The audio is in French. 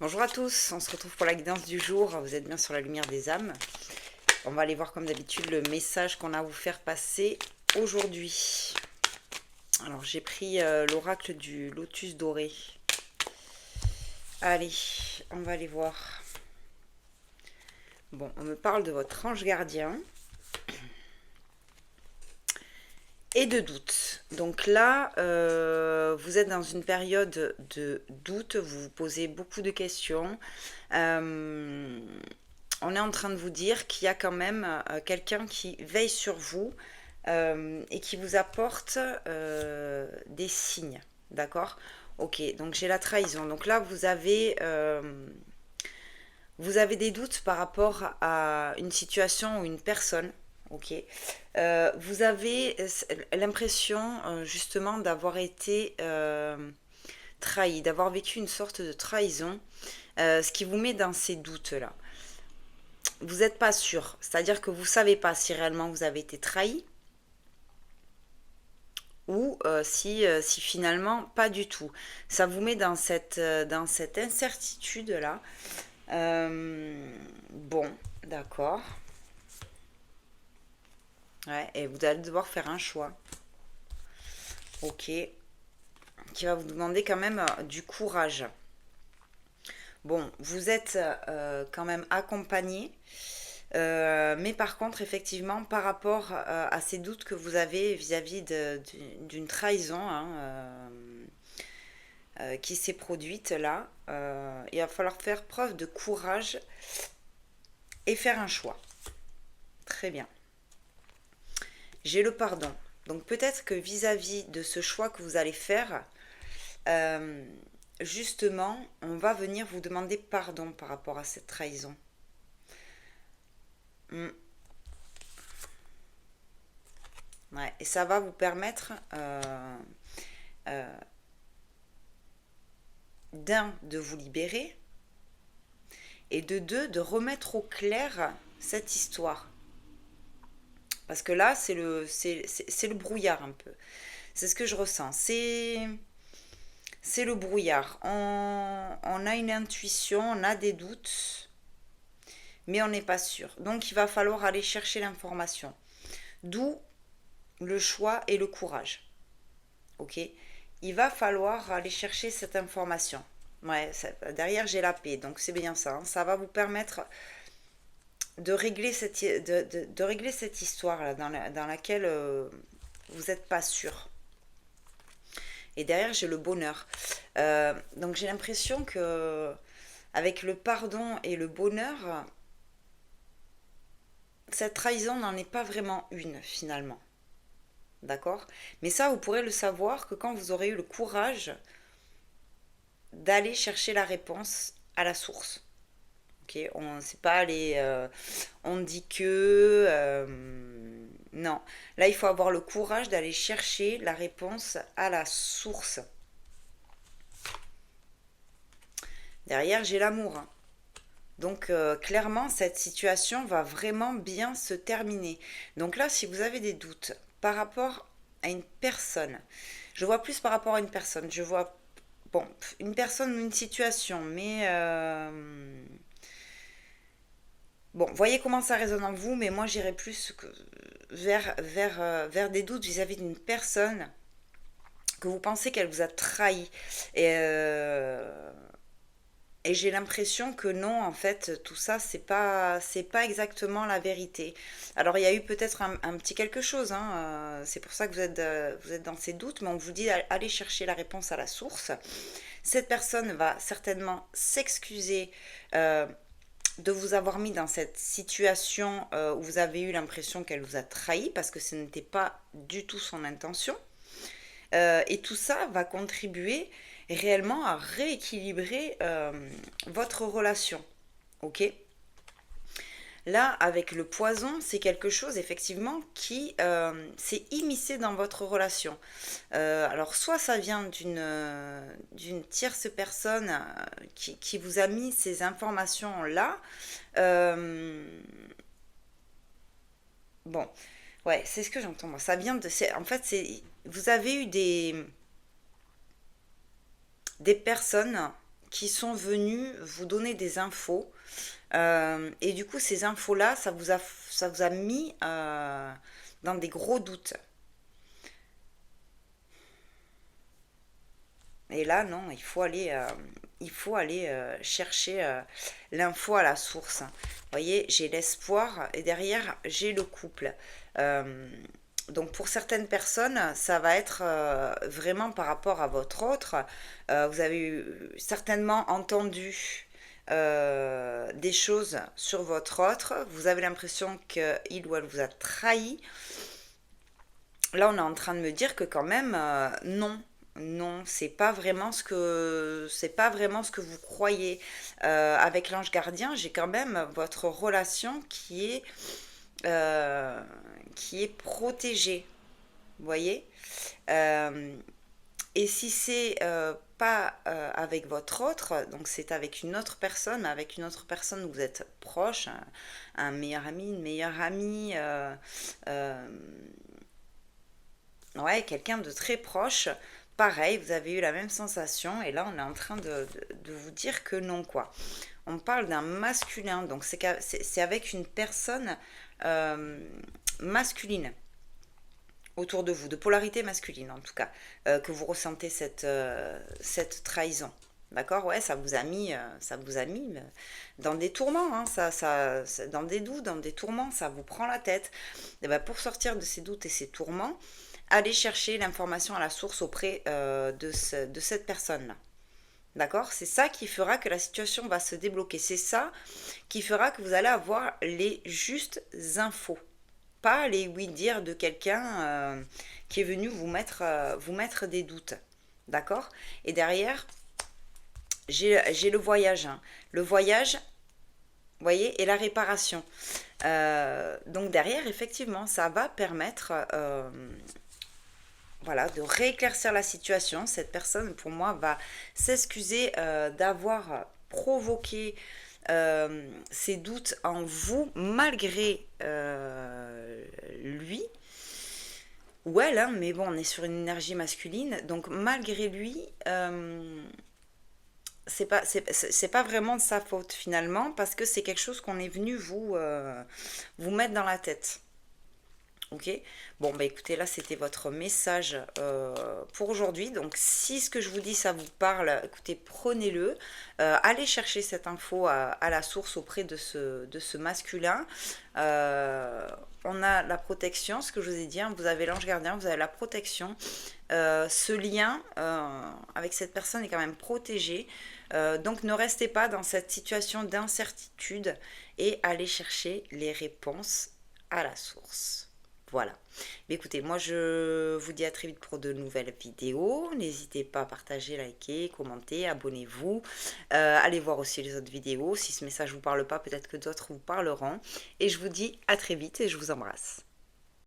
Bonjour à tous, on se retrouve pour la guidance du jour. Vous êtes bien sur la lumière des âmes. On va aller voir comme d'habitude le message qu'on a à vous faire passer aujourd'hui. Alors j'ai pris l'oracle du lotus doré. Allez, on va aller voir. Bon, on me parle de votre ange gardien et de doute. Donc là, vous êtes dans une période de doute, vous vous posez beaucoup de questions. On est en train de vous dire qu'il y a quand même quelqu'un qui veille sur vous et qui vous apporte des signes. D'accord? Ok, donc j'ai la trahison. Donc là, vous avez des doutes par rapport à une situation ou une personne. Ok. Vous avez l'impression justement d'avoir été trahi, d'avoir vécu une sorte de trahison, ce qui vous met dans ces doutes-là. Vous n'êtes pas sûr, c'est-à-dire que vous ne savez pas si réellement vous avez été trahi ou si finalement pas du tout. Ça vous met dans cette incertitude-là. Bon, d'accord. Ouais, et vous allez devoir faire un choix. Ok. Qui va vous demander quand même du courage. Bon, vous êtes quand même accompagné. Mais par contre, effectivement, par rapport à ces doutes que vous avez vis-à-vis d'une trahison hein, qui s'est produite là, il va falloir faire preuve de courage et faire un choix. Très bien. J'ai le pardon. Donc peut-être que vis-à-vis de ce choix que vous allez faire, euh, justement, on va venir vous demander pardon par rapport à cette trahison. Mm. Ouais, et ça va vous permettre euh, d'un, de vous libérer, et de deux, de remettre au clair cette histoire. Parce que là, c'est le brouillard un peu. C'est ce que je ressens. C'est le brouillard. On a une intuition, on a des doutes, mais on n'est pas sûr. Donc il va falloir aller chercher l'information. D'où le choix et le courage. Ok. Il va falloir aller chercher cette information. Ouais, derrière j'ai la paix, donc c'est bien ça. Hein. Ça va vous permettre de régler cette histoire-là dans laquelle vous n'êtes pas sûr. Et derrière, j'ai le bonheur. Donc j'ai l'impression que avec le pardon et le bonheur, cette trahison n'en est pas vraiment une finalement. D'accord? Mais ça, vous pourrez le savoir que quand vous aurez eu le courage d'aller chercher la réponse à la source. Ok, on sait pas aller, on dit que non. Là, il faut avoir le courage d'aller chercher la réponse à la source. Derrière, j'ai l'amour. Hein. Donc, clairement, cette situation va vraiment bien se terminer. Donc là, si vous avez des doutes par rapport à une personne, je vois plus par rapport à une personne. Je vois, bon, une personne ou une situation, mais bon, voyez comment ça résonne en vous, mais moi j'irais plus vers des doutes vis-à-vis d'une personne que vous pensez qu'elle vous a trahi. Et j'ai l'impression que non, en fait, tout ça, c'est pas exactement la vérité. Alors, il y a eu peut-être un petit quelque chose, hein, c'est pour ça que vous êtes dans ces doutes, mais on vous dit allez chercher la réponse à la source. Cette personne va certainement s'excuser de vous avoir mis dans cette situation où vous avez eu l'impression qu'elle vous a trahi parce que ce n'était pas du tout son intention. Et tout ça va contribuer réellement à rééquilibrer votre relation. Ok. Là, avec le poison, c'est quelque chose effectivement qui s'est immiscé dans votre relation. Alors, soit ça vient d'une tierce personne qui vous a mis ces informations-là. Euh, bon, ouais, c'est ce que j'entends moi. Ça vient de. En fait, vous avez eu des personnes qui sont venus vous donner des infos. Et du coup, ces infos-là, ça vous a mis dans des gros doutes. Et là, non, il faut aller chercher l'info à la source. Vous voyez, j'ai l'espoir et derrière, j'ai le couple. Euh, donc pour certaines personnes, ça va être vraiment par rapport à votre autre. Vous avez certainement entendu des choses sur votre autre. Vous avez l'impression qu'il ou elle vous a trahi. Là, on est en train de me dire que quand même, non. Non, c'est pas vraiment ce que vous croyez. Avec l'ange gardien, j'ai quand même votre relation euh, qui est protégée. Vous voyez? Euh, et si c'est pas avec votre autre, donc c'est avec une autre personne, mais avec une autre personne où vous êtes proche, un meilleur ami, une meilleure amie, euh, ouais, quelqu'un de très proche, pareil, vous avez eu la même sensation, et là on est en train de vous dire que non, quoi. On parle d'un masculin, donc c'est avec une personne euh, masculine autour de vous, de polarité masculine en tout cas, que vous ressentez cette trahison. D'accord? Ouais, ça vous a mis dans des tourments, hein, dans des doutes, dans des tourments, ça vous prend la tête. Et ben pour sortir de ces doutes et ces tourments, allez chercher l'information à la source auprès de cette personne-là. D'accord? C'est ça qui fera que la situation va se débloquer. C'est ça qui fera que vous allez avoir les justes infos. Pas les oui-dire de quelqu'un qui est venu vous mettre des doutes. D'accord? Et derrière, j'ai le voyage, hein. Le voyage, vous voyez, et la réparation. Donc derrière, effectivement, ça va permettre voilà, de rééclaircir la situation. Cette personne, pour moi, va s'excuser d'avoir provoqué ces doutes en vous, malgré lui ou elle, hein, mais bon, on est sur une énergie masculine, donc malgré lui, c'est pas vraiment de sa faute finalement, parce que c'est quelque chose qu'on est venu vous mettre dans la tête. Ok. Bon, bah écoutez, là c'était votre message pour aujourd'hui. Donc, si ce que je vous dis ça vous parle, écoutez, prenez-le. Allez chercher cette info à la source auprès de ce masculin. On a la protection, ce que je vous ai dit, hein, vous avez l'ange gardien, vous avez la protection. Ce lien avec cette personne est quand même protégé. Donc, ne restez pas dans cette situation d'incertitude et allez chercher les réponses à la source. Voilà. Mais écoutez, moi je vous dis à très vite pour de nouvelles vidéos. N'hésitez pas à partager, liker, commenter, abonnez-vous. Allez voir aussi les autres vidéos. Si ce message ne vous parle pas, peut-être que d'autres vous parleront. Et je vous dis à très vite et je vous embrasse.